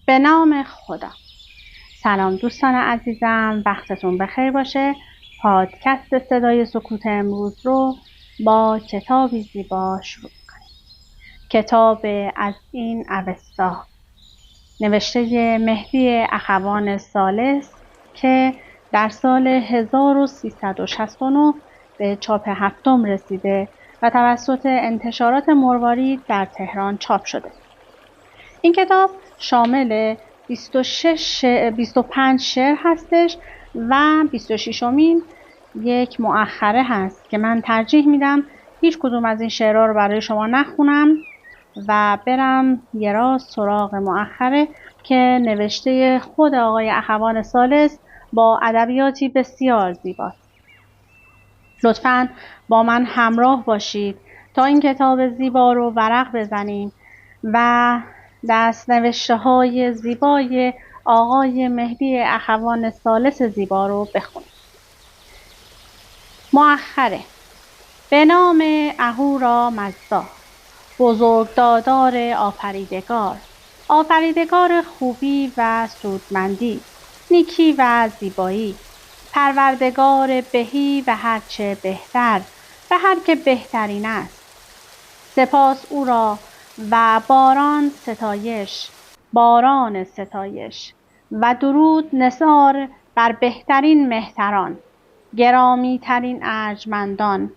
به نام خدا. سلام دوستان عزیزم، وقتتون بخیر باشه. پادکست صدای سکوت امروز رو با کتابی زیبا شروع کنیم. کتاب از این اوستا، نوشته مهدی اخوان ثالث که در سال 1369 به چاپ هفتم رسیده و توسط انتشارات مروارید در تهران چاپ شده. این کتاب شامل 25 شعر هستش و 26مین یک مؤخره هست که من ترجیح میدم هیچ کدوم از این شعرها رو برای شما نخونم و برم یه راست سراغ مؤخره که نوشته خود آقای اخوان ثالث با ادبیاتی بسیار زیباست. لطفاً با من همراه باشید تا این کتاب زیبا رو ورق بزنیم و دست نوشته های زیبای آقای مهدی اخوان ثالث زیبا رو بخونیم. مؤخره. به نام اهورا مزدا، بزرگدادار آفریدگار، آفریدگار خوبی و سودمندی، نیکی و زیبایی، پروردگار بهی و هرچه بهتر و هر که بهترین است. سپاس او را و باران ستایش و درود نثار بر بهترین مهتران، گرامی ترین ارجمندان،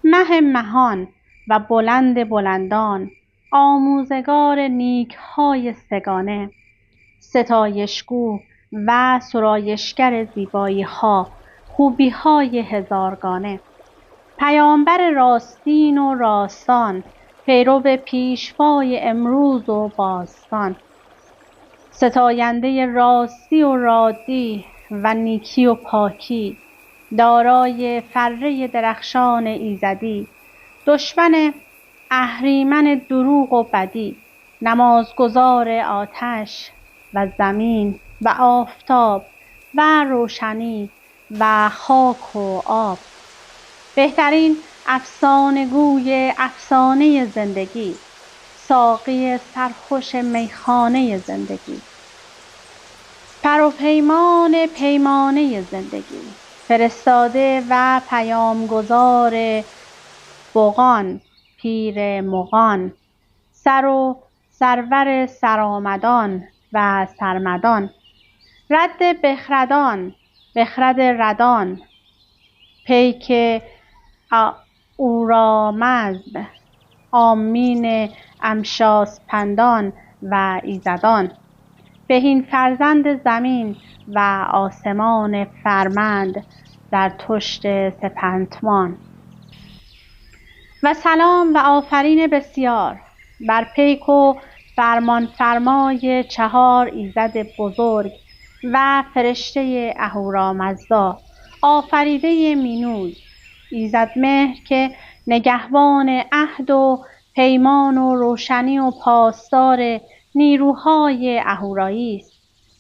مه مهان و بلند بلندان، آموزگار نیک های سگانه، ستایشگو و سرایشگر زیبایی ها، خوبی های هزارگانه، پیامبر راستین و راستان، پیرو پیشوای امروز و باستان، ستاینده راستی و رادی و نیکی و پاکی، دارای فره درخشان ایزدی، دشمن اهریمن دروغ و بدی، نمازگزار آتش و زمین و آفتاب و روشنی و خاک و آب، بهترین افسانه‌گوی افسانه زندگی، ساقی سرخوش میخانه زندگی، پروپیمان پیمانه زندگی، فرستاده و پیامگذار بغان، پیر مغان، سر و سرور سرآمدان و سرمدان، رد بخردان، بخرد ردان، پیک اورامزد، آمین امشاسپندان و ایزدان، بهین فرزند زمین و آسمان فرمند در تشت سپهنتمان. و سلام و آفرین بسیار بر پیک و فرمان فرمای 4 ایزد بزرگ و فرشته اهورامزدا، آفریده مینوی، ایزد مهر که نگهبان عهد و پیمان و روشنی و پاسدار نیروهای اهورایی است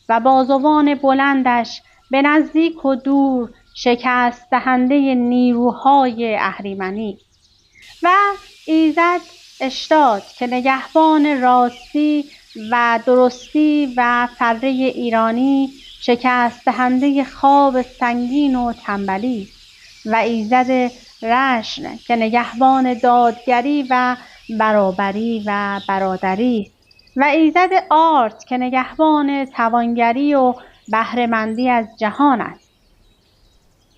و بازوان بلندش به نزدیک و دور شکست دهنده نیروهای اهریمنی، و ایزد اشتاد که نگهبان راستی و درستی و فره ایرانی، شکست دهنده خواب سنگین و تنبلی، و ایزد رشن که نگهبان دادگری و برابری و برادری، و ایزد آرت که نگهبان توانگری و بهره‌مندی از جهان است،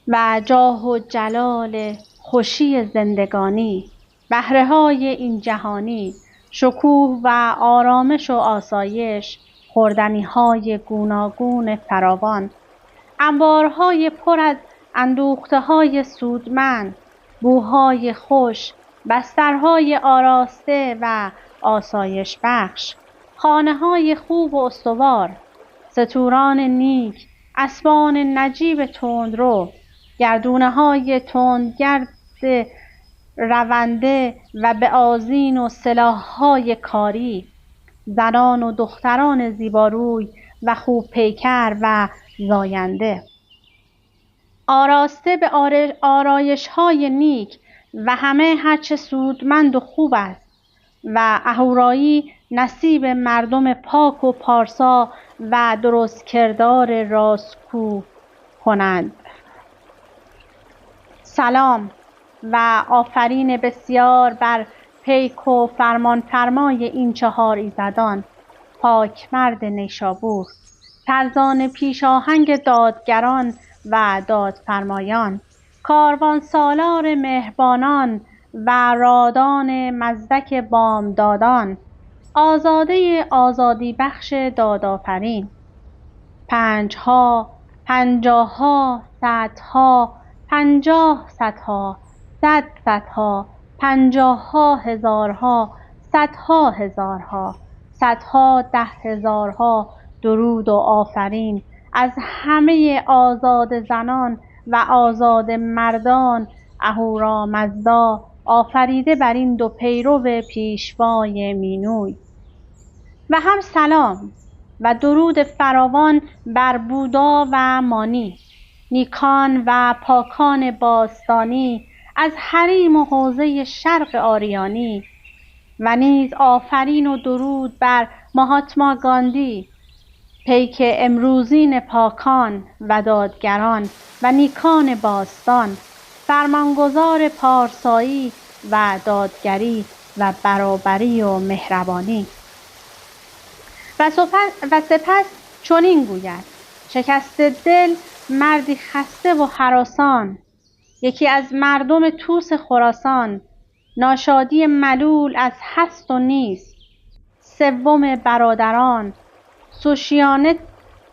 و جاه و جلال خوشی زندگانی، بهره‌های این جهانی، شکوه و آرامش و آسایش، خوردنی‌های گوناگون فراوان، انبارهای پر از اندوخته‌های سودمند، بوهای خوش، بسترهای آراسته و آسایش بخش، خانه‌های خوب و استوار، ستوران نیک، اسبان نجیب تندرو، گردونه‌های تندگرد رونده و به آذین و سلاح‌های کاری، زنان و دختران زیباروی و خوب پیکر و زاینده، آراسته به آرایش‌های نیک و همه هرچه سودمند و خوب است، و اهورایی نصیب مردم پاک و پارسا و درست کردار راستکو کنند. سلام و آفرین بسیار بر پیک و فرمانفرمای این 4 ایزدان، پاک مرد نیشابور، فرزان پیشاهنگ دادگران و دادفرمایان، کاروان سالار مهربانان و رادان مزدک بامدادان، آزاده آزادی بخش دادآفرین، 5 ها، 50 ها، 100 ها، 50 صدها، 100 صدها، 50 ها هزارها، 100 ها هزارها، 100 ها 10,000 ها درود و آفرین از همه آزاده زنان و آزاده مردان اهورامزدا آفریده بر این 2 پیرو پیشوای مینوی. و هم سلام و درود فراوان بر بودا و مانی، نیکان و پاکان باستانی از حریم و حوزه شرق آریانی، و نیز آفرین و درود بر مهاتما گاندی، پیک امروزین پاکان و دادگران و نیکان باستان، فرمانگزار پارسایی و دادگری و برابری و مهربانی. و سپس چنین گوید: شکست دل مردی خسته و هراسان، یکی از مردم طوس خراسان، ناشادی ملول از هست و نیست، 3 برادران، سوشیانه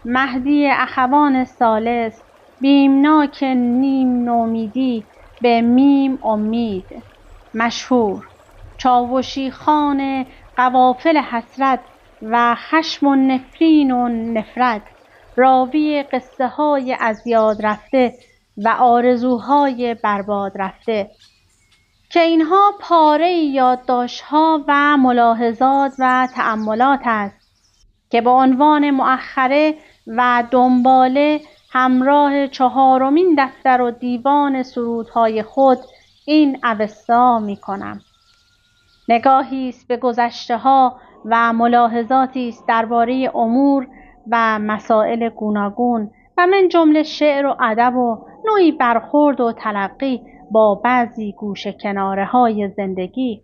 مهدی اخوان ثالث، بیمناک نیم نومیدی به میم امید، مشهور چاوشی خان قوافل حسرت و خشم و نفرین و نفرت، راوی قصه های از یاد رفته و آرزوهای برباد رفته، که اینها پاره یادداشت‌ها و ملاحظات و تأملات است که به عنوان مؤخره و دنباله همراه 4مین دفتر و دیوان سرودهای خود این اوستا می کنم. نگاهی است به گذشته‌ها و ملاحظاتی است درباره امور و مسائل گوناگون و من جمله شعر و ادب و نوعی برخورد و تلقی با بعضی گوشه کناره‌های زندگی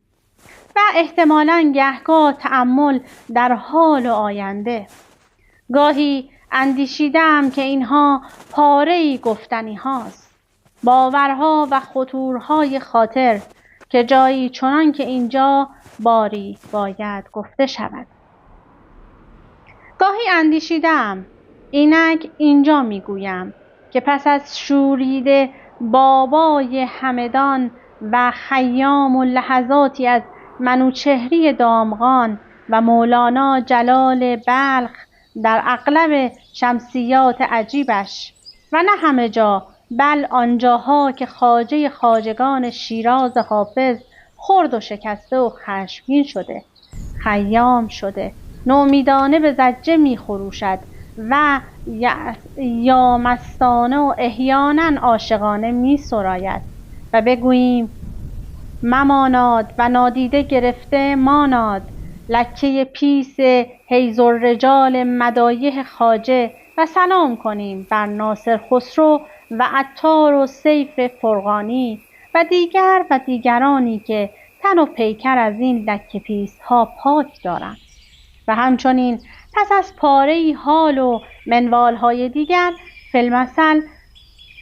و احتمالاً گهگاه تأمل در حال و آینده. گاهی اندیشیدم که اینها پاره‌ای گفتنی هاست، باورها و خطورهای خاطر که جایی چنان که اینجا باری باید گفته شود. گاهی اندیشیدم، اینک اینجا میگویم که پس از شوریده بابای همدان و خیام و لحظاتی از منوچهری دامغان و مولانا جلال بلخ در اغلب شمسیات عجیبش، و نه همه جا بل آنجاها که خواجه خواجگان شیراز حافظ خرد و شکسته و خشمگین شده، خیام شده، نومیدانه به زجه می خروشد و یا مستانه و احیانا عاشقانه می سراید و بگوییم مماناد و نادیده گرفته ماناد لکه پیس حیز الرجال مدایح خواجه و سلام کنیم بر ناصر خسرو و عطار و سیف فرغانی و دیگرانی که تن و پیکر از این لکه پیس ها پاک دارند. و همچنین پس از پاره‌ای حال و منوالهای دیگر فی‌المثل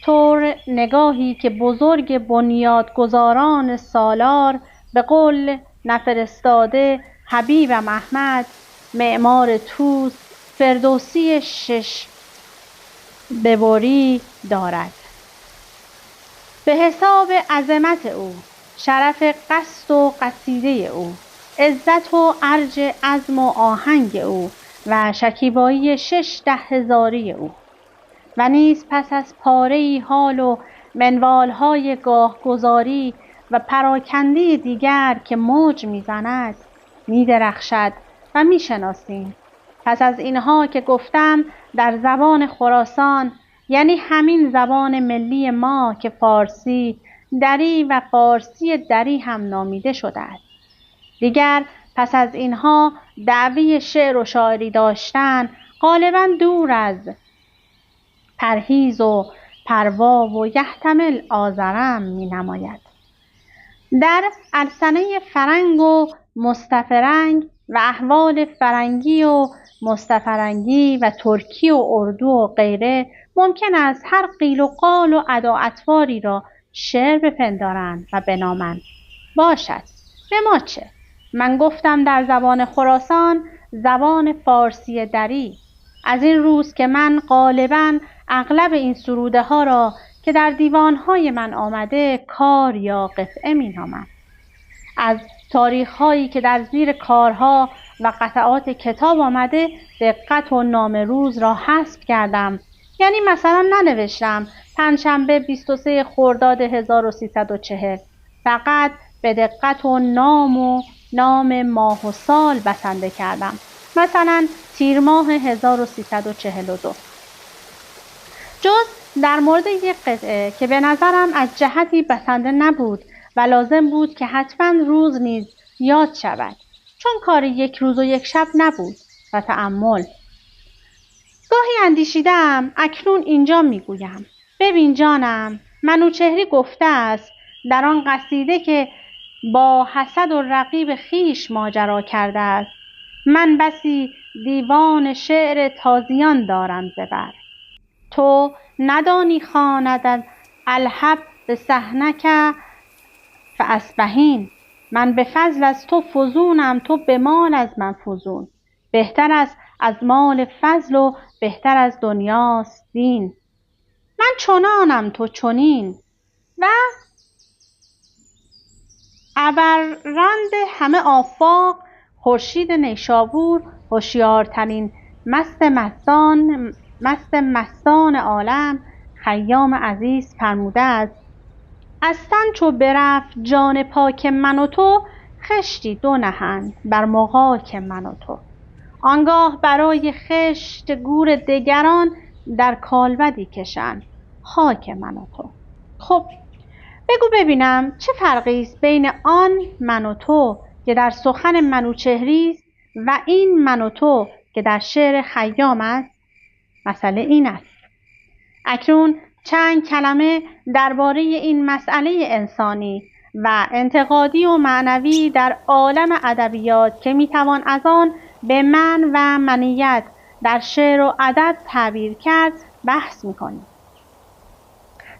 طور نگاهی که بزرگ بنیادگذاران سالار به قول نفرستاده حبیبم احمد معمار طوس فردوسی 6 ببری دارد، به حساب عظمت او، شرف قصد و قصیده او، عزت و ارج عزم و آهنگ او و شکیبایی 6 هزاری او، و نیز پس از پاره‌ای حال و منوالهای گاهگذاری و پراکنده دیگر که موج میزند میدرخشد و میشناسیم. پس از اینها که گفتم در زبان خراسان، یعنی همین زبان ملی ما که فارسی دری و فارسی دری هم نامیده شده است، دیگر پس از اینها دعوی شعر و شاعری داشتن غالبا دور از پرهیز و پروا و یحتمل آزرم می نماید. در السنه فرنگ و مستفرنگ و احوال فرنگی و مستفرنگی و ترکی و اردو و غیره ممکن است هر قیل و قال و ادا اطواری را شعر بپندارند و بنامند. باشد، به ما چه؟ من گفتم در زبان خراسان، زبان فارسی دری، از این روز که من غالباً اغلب این سروده ها را که در دیوانهای من آمده کار یا قطعه می نامم. از تاریخ هایی که در زیر کارها و قطعات کتاب آمده دقت و نام روز را حذف کردم. یعنی مثلا ننوشتم پنجشنبه 23 خرداد 1340، فقط به دقت و نام ماه و سال بسنده کردم، مثلا تیر ماه 1342. جز در مورد یک قطعه که به نظرم از جهتی بسنده نبود و لازم بود که حتما روز نیز یاد شود، چون کار یک روز و یک شب نبود و تأمل. گاهی اندیشیدم اکنون اینجا میگویم. ببین جانم، منوچهری گفته است در آن قصیده که با حسد و رقیب خیش ماجرا کرده است: من بسی دیوان شعر تازیان دارم زبر، تو ندانی خواند الحب به صحنک فاسبهین. من به فضل از تو فزونم، تو به مال از من فزون. بهتر است از مال فضل و بهتر از دنیاست دین. من چنانم تو چنین. و ابررند همه آفاق خورشید نیشابور، هوشیارترین مست مستان عالم، خیام عزیز فرموده است: از تن چو برفت جان پاک من و تو، خشتی دو نهند بر مغاک من و تو. آنگاه برای خشت گور دگران در کالبدی کشند خاک من و تو. خب بگو ببینم چه فرقی است بین آن من و تو که در سخن منوچهری است و این من و تو که در شعر خیام است؟ مسئله این است. اکنون چند کلمه درباره این مسئله انسانی و انتقادی و معنوی در عالم ادبیات که میتوان از آن به من و منیت در شعر و ادب تعبیر کرد بحث میکنیم.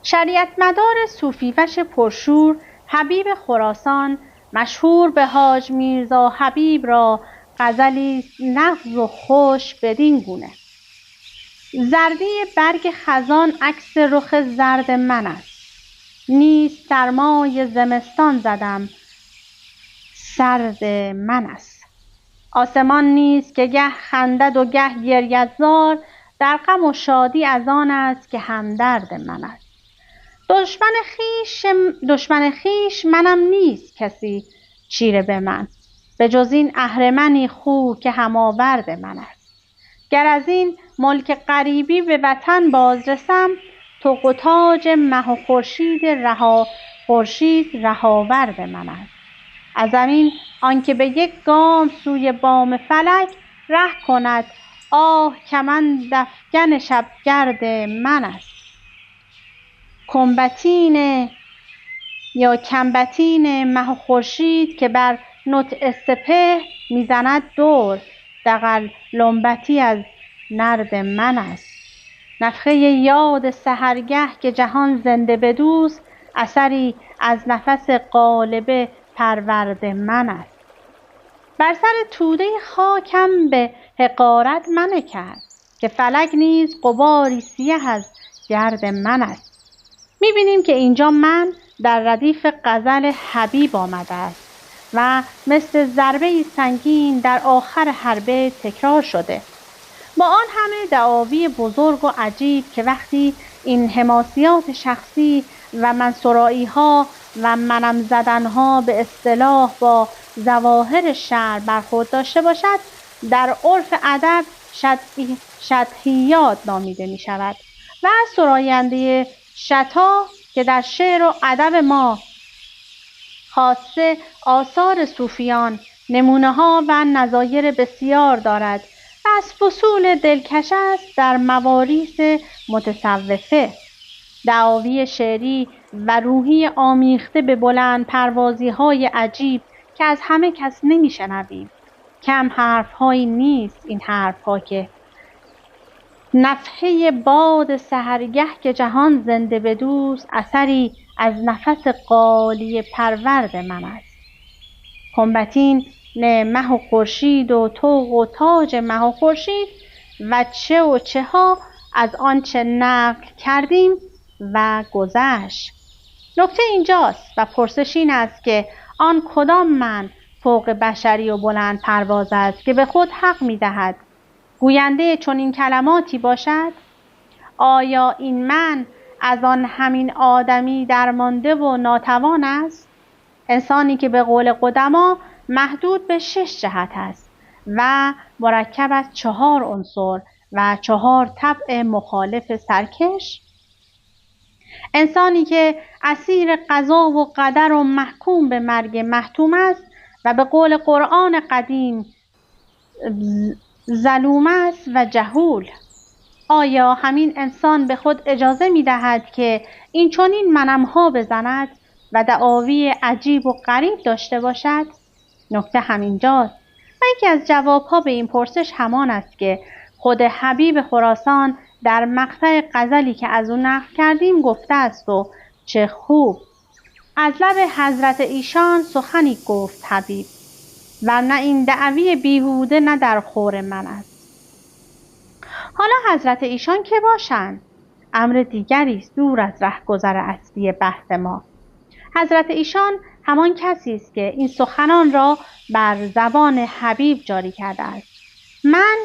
شریعت مدار صوفی وش پرشور حبیب خراسان، مشهور به حاج میرزا حبیب، را غزلی نغز و خوش بدین گونه: زردی برگ خزان عکس رخ زرد من است، نیست سرمای زمستان زدم سرد من است. آسمان نیست که گه خندد و گه گرید زار، در غم و شادی از آن است که همدرد من است. دشمن خیش منم نیست کسی چیره به من، به جز این اهرمنی خو که هماورد من است. گر از این ملک غریبی به وطن بازرسم، طوق و تاج مه و خورشید رهاورد من است. از زمین آنکه به یک گام سوی بام فلک ره کند، آه کمند افگن شبگرد من است. کمبتین مه و خورشید که بر نطع سپهر میزند دور، دغل لنبتی از نرد من است. نفخه یاد سحرگه که جهان زنده بدوست، اثری از نفس غالب پرورد من است. بر سر توده خاکم به حقارت منه کرد، که فلک نیز غباری سیه از گرد من است. میبینیم که اینجا من در ردیف غزل حبیب آمده است و مثل ضربه سنگین در آخر هر بیت تکرار شده، با آن همه دعاوی بزرگ و عجیب که وقتی این حماسیات شخصی و منصورایی ها و منم زدن ها به اصطلاح با ظواهر شعر برخورد داشته باشد، در عرف ادب شطحیات نامیده می شود و سراینده شطاح که در شعر و ادب ما خاصه آثار صوفیان نمونه ها و نظایر بسیار دارد و از فصول دلکش است در مواریث متصوفه. دعاوی شعری و روحی آمیخته به بلند پروازی های عجیب که از همه کس نمی شنویم. کم حرف هایی نیست این حرف ها که نفحه باد سحرگه که جهان زنده بدوست اثری از نفس قالی پرورد من است. خنبتین نه مه و خورشید و طوق و تاج مه و خورشید و چه ها از آنچه نقل کردیم و گذشت. نکته اینجاست و پرسش این است که آن کدام من فوق بشری و بلند پرواز است که به خود حق می دهد گوینده چنین کلماتی باشد؟ آیا این من از آن همین آدمی درمانده و ناتوان است؟ انسانی که به قول قدما محدود به 6 جهت است و مرکب از 4 عنصر و 4 طبع مخالف سرکش. انسانی که اسیر قضا و قدر و محکوم به مرگ محتوم است و به قول قرآن قدیم ظلوم است و جهول. آیا همین انسان به خود اجازه می دهد که این چنین منمها بزند و دعاوی عجیب و غریب داشته باشد؟ نکته همینجاست و یکی از جوابها به این پرسش همان است که خود حبیب خراسان در مقطع غزلی که از او نقل کردیم گفته است و چه خوب. از لب حضرت ایشان سخنی گفت حبیب و نه این دعوی بیهوده نه در خور من است. حالا حضرت ایشان که باشند امر دیگری است دور از رهگذر اصلی بحث ما. حضرت ایشان همان کسی است که این سخنان را بر زبان حبیب جاری کرده است. من،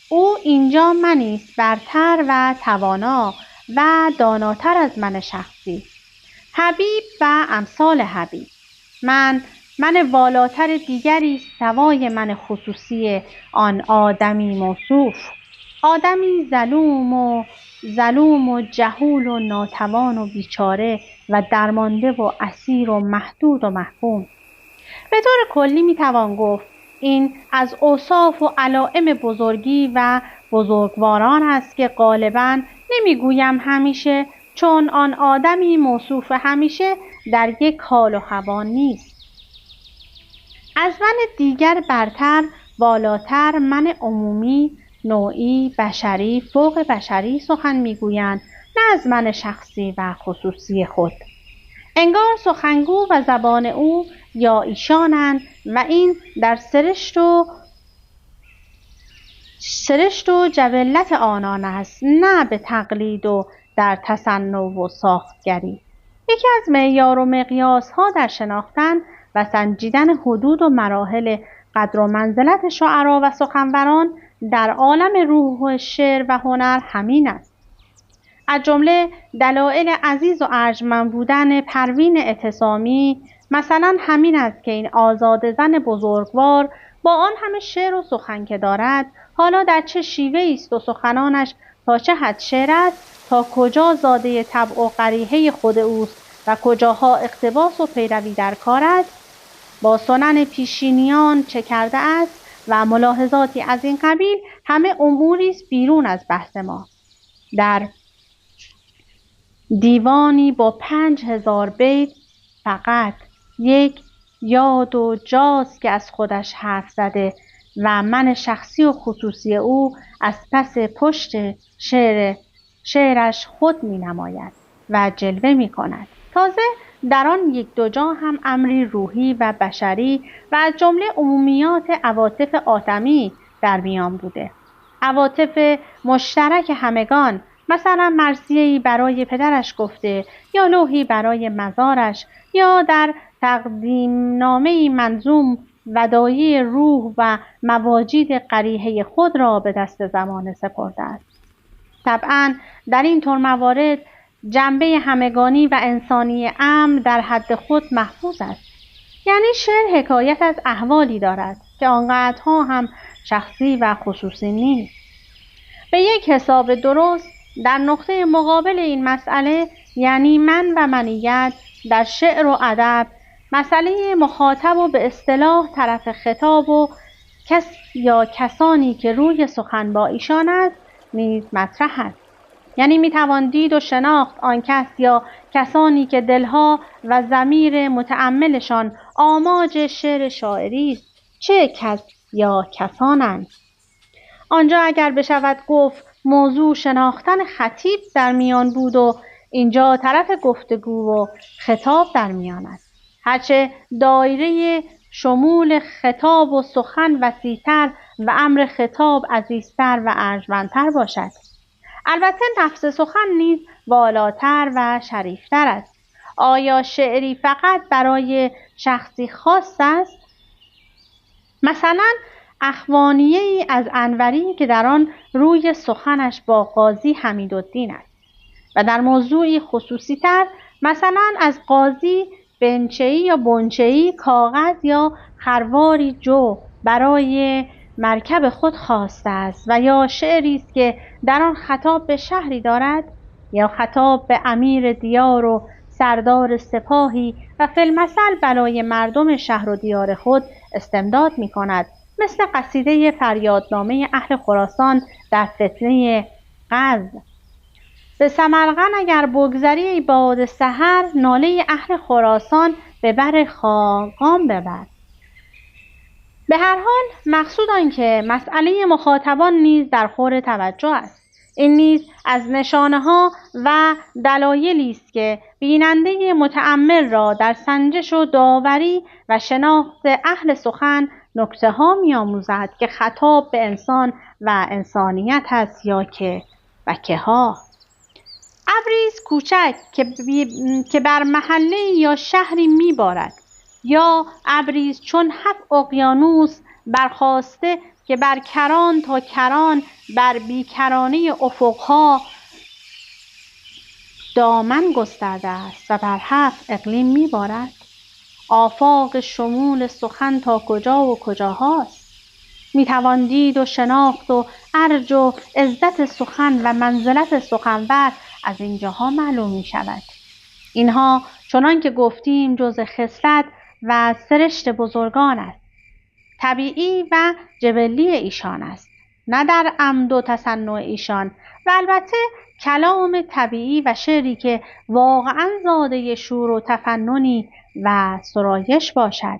او اینجا منی است برتر و توانا و داناتر از من شخصی. حبیب و امثال حبیب. من والاتر دیگری است سوای من خصوصی آن آدمی موصوف. آدمی ظلوم و جهول و ناتوان و بیچاره و درمانده و اسیر و محدود و محکوم. به طور کلی میتوان گفت این از اوصاف و علائم بزرگی و بزرگواران است که غالباً نمیگویم همیشه، چون آن آدمی موصوف همیشه در یک حال و هوا نیست. از من دیگر برتر، بالاتر، من عمومی، نوعی، بشری، فوق بشری سخن میگویند، نه از من شخصی و خصوصی خود. انگار سخنگو و زبان او یا ایشانند و این در سرشت و جبلت آنان است، نه به تقلید و در تصنع و ساختگری. یکی از معیار و مقیاس ها در شناختن و سنجیدن حدود و مراحل قدر و منزلت شعرا و سخنوران در عالم روح و شعر و هنر همین است. از جمله دلایل عزیز و ارجمند بودن پروین اعتصامی مثلا همین است که این آزاده زن بزرگوار با آن همه شعر و سخن که دارد، حالا در چه شیوه‌ای است و سخنانش تا چه حد شعر است، تا کجا زاده طبع و قریحه خود اوست و کجاها اقتباس و پیروی در کار است، با سنن پیشینیان چه کرده است و ملاحظاتی از این قبیل، همه اموری است بیرون از بحث ما. در دیوانی با 5000 بیت فقط یک یاد و جاز که از خودش حرف زده و من شخصی و خصوصی او از پس پشت شعرش خود می نماید و جلوه می کند. تازه در آن یک دو جا هم امری روحی و بشری و از جمله عمومیات عواطف آدمی در میان بوده. عواطف مشترک همگان، مثلا مرثیه‌ای برای پدرش گفته یا لوحی برای مزارش یا در تقدیمنامه‌ای منظوم ودایع روح و مواجید قریحه خود را به دست زمانه سپرده است. طبعا در این طور موارد جنبه همگانی و انسانی امر در حد خود محفوظ است. یعنی شعر حکایت از احوالی دارد که آنقدرها هم شخصی و خصوصی نیست. به یک حساب درست در نقطه مقابل این مسئله، یعنی من و منیت، در شعر و ادب مسئله مخاطب و به اصطلاح طرف خطاب و کس یا کسانی که روی سخن با ایشان است نیز مطرح است. یعنی میتوان دید و شناخت آن کس یا کسانی که دلها و ضمیر متأملشان آماج شعر شاعری است چه کس یا کسانند. آنجا اگر بشود گفت موضوع شناختن خطیب در میان بود و اینجا طرف گفتگو و خطاب در میان است. هرچه دایره شمول خطاب و سخن وسیع‌تر و امر خطاب عزیزتر و ارجمندتر باشد، البته نفس سخن نیز والاتر و شریفتر است. آیا شعری فقط برای شخصی خاص است؟ مثلا اخوانیه ای از انوری که در آن روی سخنش با قاضی حمیدالدین است و در موضوعی خصوصی تر مثلا از قاضی بنچه‌ای یا بنچه‌ای کاغذ یا خرواری جو برای مرکب خود خواسته است و یا شعری است که در آن خطاب به شهری دارد یا خطاب به امیر دیار و سردار سپاهی و فی المثل برای مردم شهر و دیار خود استمداد می کند، مثل قصیده فریادنامه اهل خراسان در فتنه غزو. به سمرقند اگر بگذری ای باد سحر، ناله اهل خراسان به بر خاقان ببر. به هر حال مقصود آن که مسئله مخاطبان نیز در خور توجه است. این نیز از نشانه ها و دلایلی است که بیننده متأمل را در سنجش و داوری و شناخت اهل سخن نکته ها می آموزد که خطاب به انسان و انسانیت است یا که و که ها. ابریز کوچک که بر محله یا شهری می بارد یا ابریز چون 7 اقیانوس برخاسته که بر کران تا کران بر بیکرانه افقها دامن گسترده است و بر 7 اقلیم می بارد. آفاق شمول سخن تا کجا و کجاهاست. می توان دید و شناخت و ارج و عزت سخن و منزلت سخنور از اینجاها معلوم می شود. اینها چنان که گفتیم جزء خصلت و سرشت بزرگان است، طبیعی و جبلی ایشان است، نه در عمد و تصنع ایشان، و البته کلام طبیعی و شعری که واقعا زاده شور و تفننی و سرایش باشد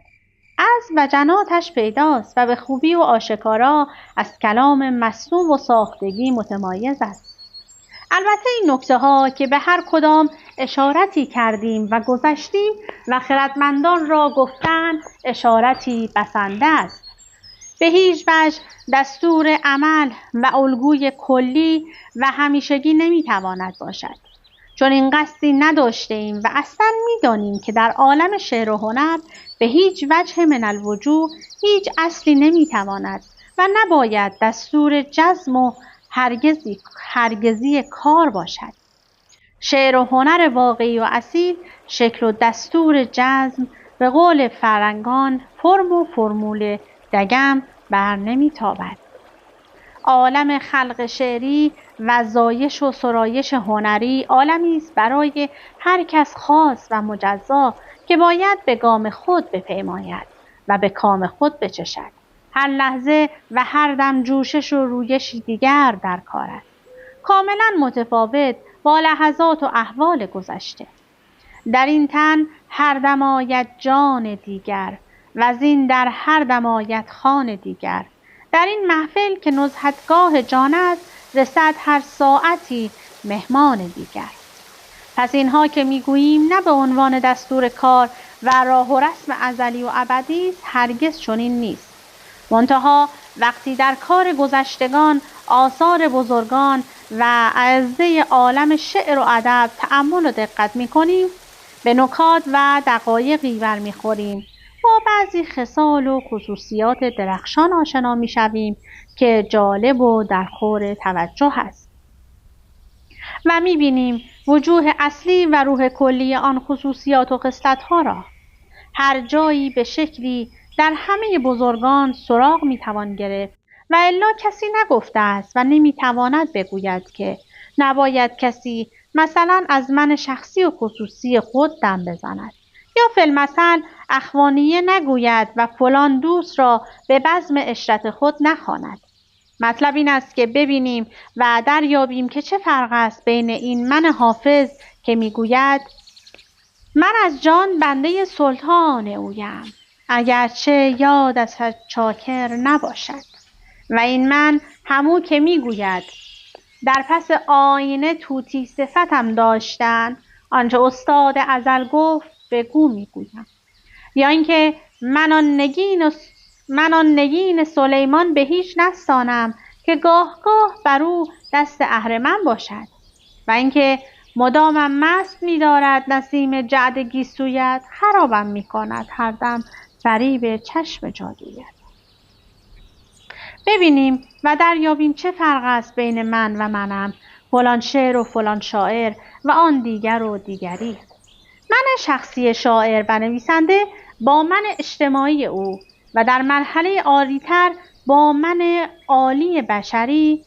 از وجناتش پیداست و به خوبی و آشکارا از کلام مصنوع و ساختگی متمایز است. البته این نکته ها که به هر کدام اشارتی کردیم و گذشتیم و خردمندان را گفتن اشارتی بسنده است. به هیچ وجه دستور عمل و الگوی کلی و همیشگی نمیتواند باشد، چون این قصدی نداشته ایم و اصلا میدانیم که در عالم شعر و هنر به هیچ وجه من الوجوه هیچ اصلی نمیتواند و نباید دستور جزم و هرگزی کار باشد. شعر و هنر واقعی و اصیل شکل و دستور جزم به قول فرنگان فرم و فرمول دگم بر نمیتابد. عالم خلق شعری و زایش و سرایش هنری عالمی است برای هر کس خاص و مجزا که باید به گام خود بپیماید و به کام خود بچشد. هر لحظه و هر دم جوشش و رویشی دیگر در کار است، کاملا متفاوت با لحظات و احوال گذشته. در این تن هر دم آید جان دیگر و زین در هر دم آید خان دیگر. در این محفل که نزهتگاه جان است رسد هر ساعتی مهمان دیگر. پس اینها که میگوییم نه به عنوان دستور کار و راه و رسم ازلی و ابدی است، هرگز چنین نیست. منتها وقتی در کار گذشتگان، آثار بزرگان و اعزه عالم شعر و ادب تأمل و دقت می‌کنیم، به نکات و دقایقی برمیخوریم، با بعضی خصال و خصوصیات درخشان آشنا می‌شویم که جالب و در خور توجه است و می‌بینیم وجوه اصلی و روح کلی آن خصوصیات و خصلت‌ها را. هر جایی به شکلی در همه بزرگان سراغ میتوان گرفت و الا کسی نگفته است و نمیتواند بگوید که نباید کسی مثلا از من شخصی و خصوصی خود دم بزند یا فی المثل اخوانیه نگوید و فلان دوست را به بزم عشرت خود نخواند. مطلب این است که ببینیم و دریابیم که چه فرق است بین این من حافظ که میگوید من از جان بنده سلطان اویم اگرچه یاد از چاکر نباشد، و این من همو که میگوید در پس آینه طوطی صفتم داشتن آنچه استاد ازل گفت بگو میگویم. یا اینکه من آن نگین سلیمان به هیچ نستانم که گاه گاه بر او دست اهرمن باشد، و اینکه مدامم مست می‌دارد نسیم جعد گیسویت، خرابم می‌کند هر دم فریب چشم جادویت. ببینیم و دریابیم چه فرق است بین من و منم، فلان شعر و فلان شاعر و آن دیگر و دیگری. من شخصی شاعر و نویسنده با من اجتماعی او و در مرحله عالی‌تر با من عالی بشری،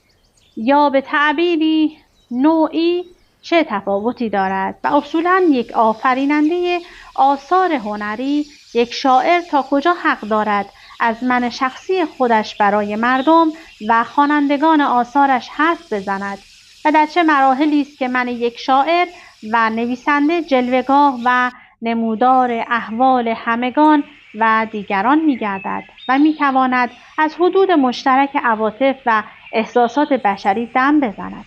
یا به تعبیری نوعی چه تفاوتی دارد و اصولاً یک آفریننده آثار هنری، یک شاعر تا کجا حق دارد از من شخصی خودش برای مردم و خوانندگان آثارش حرف بزند و در چه مراحلی است که من یک شاعر و نویسنده جلوه‌گاه و نمودار احوال همگان و دیگران می‌گردد و می‌تواند از حدود مشترک عواطف و احساسات بشری دم بزند،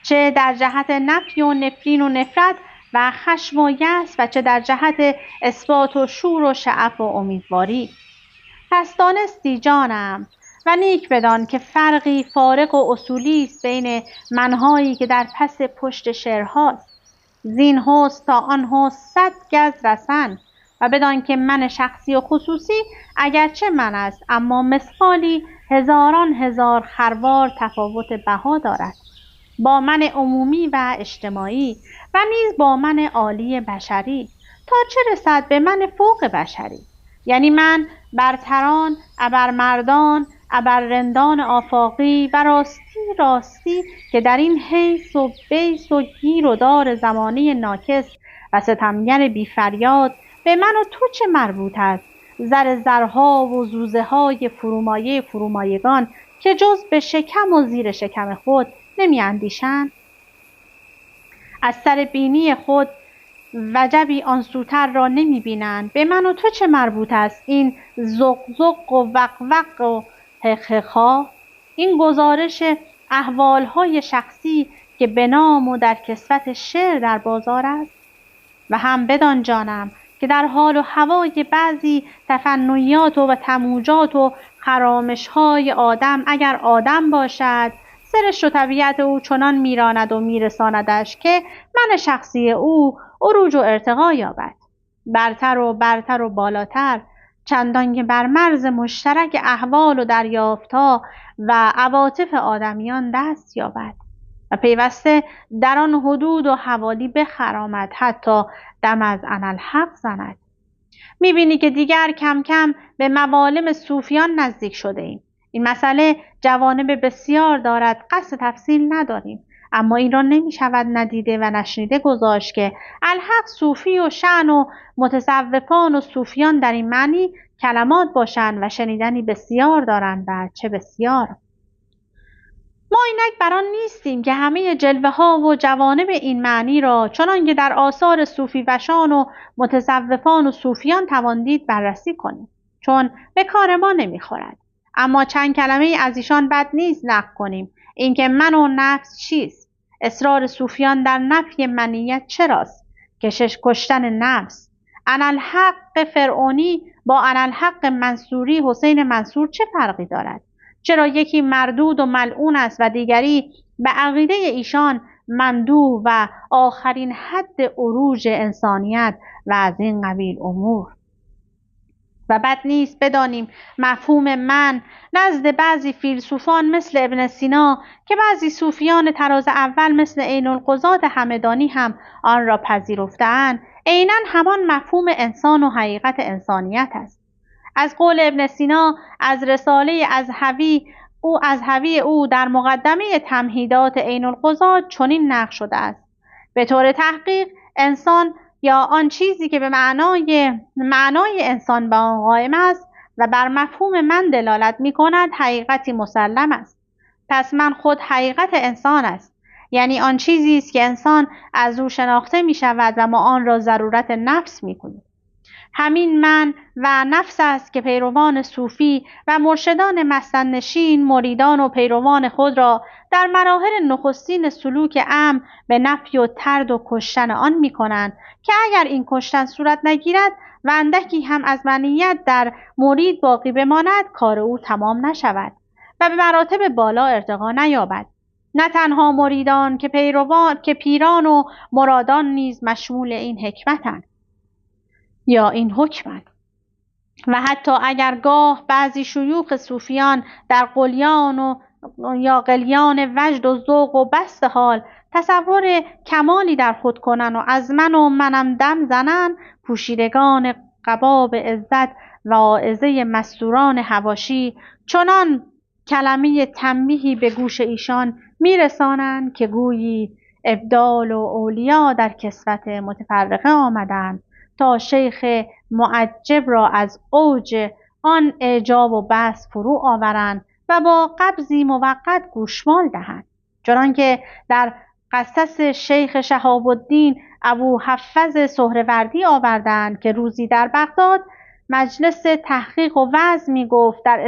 چه در جهت نفی و نفرین و نفرت و خشم و یأس و چه در جهت اثبات و شور و شعف و امیدواری. پس دانستی جانم و نیک بدان که فرقی فارق و اصولی است بین منهایی که در پس پشت شعرهاست، زین حسن تا آن حسن 100 گز رسن، و بدان که من شخصی و خصوصی اگرچه من است اما مثقالی هزاران هزار خروار تفاوت بها دارد با من عمومی و اجتماعی و نیز با من عالی بشری، تا چه رسد به من فوق بشری، یعنی من برتران، ابرمردان، ابررندان آفاقی و راستی که در این حیث و بیس و گیر و دار زمانه ناکس و ستمگر بی فریاد به من و تو چه مربوط است؟ زرها و زوزه های فرومایگان که جز به شکم و زیر شکم خود نمی اندیشند؟ از سر بینی خود وجبی آن سوتر را نمی بینند. به من و تو چه مربوط است این زق و وق و حقها؟ این گزارش احوالهای شخصی که به نام و در کسوت شعر در بازار است. و هم بدان جانم که در حال و هوای بعضی تفنیات و تموجات و خرامش‌های آدم اگر آدم باشد، سرشت و طبیعت او چنان میراند و میرساندش که من شخصی او عروج و ارتقا یابد، برتر و بالاتر، چندان که بر مرز مشترک احوال و دریافت‌ها و عواطف آدمیان دست یابد و پیوسته در آن حدود و حوالی بخرامد، حتی دم از اناالحق زند. میبینی که دیگر کم کم به موالم صوفیان نزدیک شده ایم. این مسئله جوانب بسیار دارد، قصد تفصیل نداریم، اما این را نمی شود ندیده و نشنیده گذاشت که الحق صوفی و شأن و متصوفان و صوفیان در این معنی کلمات باشند و شنیدنی بسیار دارند و چه بسیار. ما اینک بر آن نیستیم که همه جلوه ها و جوانب این معنی را چنان که در آثار صوفی وشان و متصوفان و صوفیان توان دید بررسی کنیم، چون به کار ما نمیخورد. اما چند کلمه از ایشان بد نیست نقل کنیم. اینکه من و نفس چیست؟ اصرار صوفیان در نفی منیت چراست؟ کشتن نفس. اناالحق فرعونی با اناالحق منصوری حسین منصور چه فرقی دارد؟ چرا یکی مردود و ملعون است و دیگری به عقیده ایشان ممدوح و آخرین حد عروج انسانیت و از این قبیل امور؟ و بد نیست بدانیم مفهوم من نزد بعضی فیلسوفان مثل ابن سینا که بعضی صوفیان طراز اول مثل عین القضات همدانی هم آن را پذیرفته‌اند، عیناً همان مفهوم انسان و حقیقت انسانیت است. از قول ابن سینا از رساله ازهوی او در مقدمه تمهیدات عین القضات چنین نقل شده است: به طور تحقیق انسان یا آن چیزی که به معنای انسان به آن قائم است و بر مفهوم من دلالت می کند حقیقتی مسلم است. پس من خود حقیقت انسان است، یعنی آن چیزی است که انسان از او شناخته می شود و ما آن را ضرورت نفس می کنیم. همین من و نفس است که پیروان صوفی و مرشدان مسندنشین مریدان و پیروان خود را در مراحل نخستین سلوک امر به نفی و طرد و کشتن آن می کنند که اگر این کشتن صورت نگیرد و اندکی هم از منیت در مرید باقی بماند، کار او تمام نشود و به مراتب بالا ارتقا نیابد. نه تنها مریدان که پیران و مرادان نیز مشمول این حکمتند یا این حکمند. و حتی اگر گاه بعضی شیوخ صوفیان در قلیان و یا قلیان وجد و ذوق و بسط حال تصور کمالی در خود کنن و از من و منم دم زنن، پوشیدگان قباب عزت و واعظه مستوران حواشی چنان کلمه تنبیهی به گوش ایشان میرسانند که گویی ابدال و اولیا در کسوت متفرقه آمدند تا شیخ معجب را از اوج آن اعجاب و بس فرو آورند و با قبضی موقت گوشمال دهند. چنانکه در قصص شیخ شهاب الدین ابو حفظ سهروردی آوردند که روزی در بغداد مجلس تحقیق و وعظ می گفت، در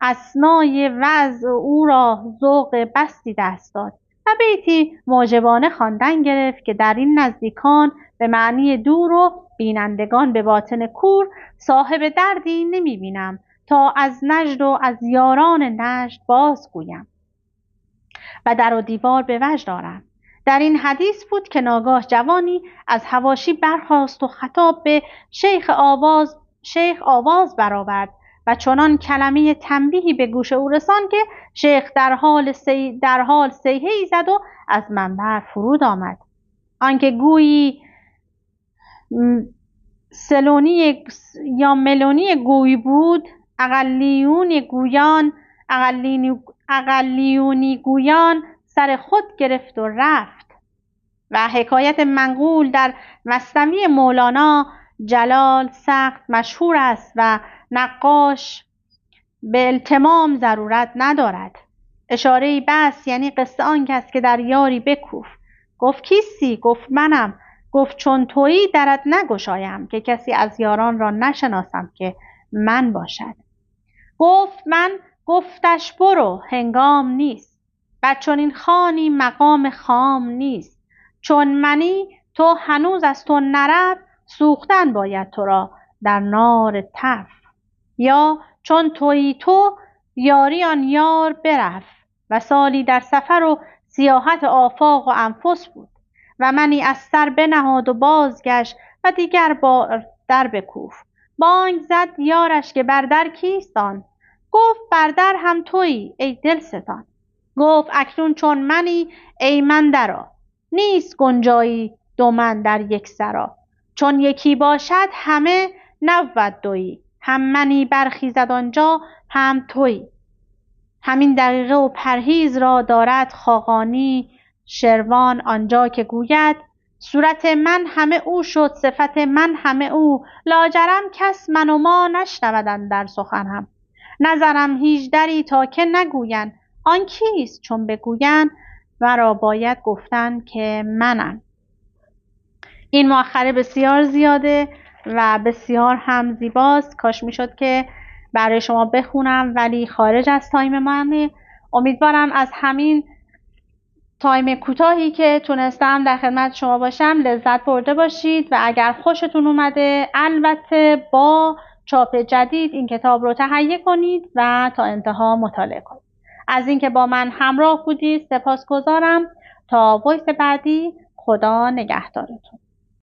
اثنای وعظ او را ذوق بستی دست داد و بیتی معجبانه خواندن گرفت که در این نزدیکان به معنی دور و بینندگان به باطن کور صاحب دردی نمی بینم تا از نجد و از یاران نجد باز گویم و در و دیوار به وجد آرم. در این حدیث بود که ناگاه جوانی از حواشی برخاست و خطاب به شیخ آواز برآورد و چنان کلمه تنبیهی به گوش او رساند که شیخ در حال صیحه‌ای زد و از منبر فرود آمد. آنکه گویی سلونی یا ملونی گوی بود، اقلیونی گویان سر خود گرفت و رفت. و حکایت منقول در مثنوی مولانا جلال سخت مشهور است و نقاش به التمام ضرورت ندارد. اشاره‌ای بس، یعنی قصه آن کس که در یاری بکوف. گفت کیستی؟ گفت منم. گفت چون تویی درت نگشایم که کسی از یاران را نشناسم که من باشد. گفت من. گفتش برو، هنگام نیست، و چون این خانی مقام خام نیست. چون منی تو هنوز از تو نرفت، سوختن باید تو را در نار تف. یا چون تویی تو، یاری آن یار برفت و سالی در سفر و سیاحت آفاق و انفس بود و منی از سر بنهاد و بازگشت و دیگر بار در بکوف. بانگ زد یارش که بر در کیستان؟ گفت بر در هم تویی ای دلستان. گفت اکنون چون منی ای من درآ، نیست گنجایی دو من در یک سرا. چون یکی باشد همه نبود دویی، هم منی برخیزد آنجا هم تویی. همین دقیقه و پرهیز را دارد خاقانی شروان آنجا که گوید صورت من همه او شد، صفت من همه او، لاجرم کس من و ما نشنودند در سخنم. نظرم هیچ دری تا که نگوین آن کیست، چون بگوین مرا باید گفتن که منم. این مؤخره بسیار زیاده و بسیار هم زیباست. کاش میشد که برای شما بخونم ولی خارج از تایم منه. امیدوارم از همین تایم کوتاهی که تونستم در خدمت شما باشم لذت برده باشید و اگر خوشتون اومده البته با چاپ جدید این کتاب رو تهیه کنید و تا انتها مطالعه کنید. از اینکه با من همراه بودید سپاسگزارم. تا وایس بعدی، خدا نگهدارتون.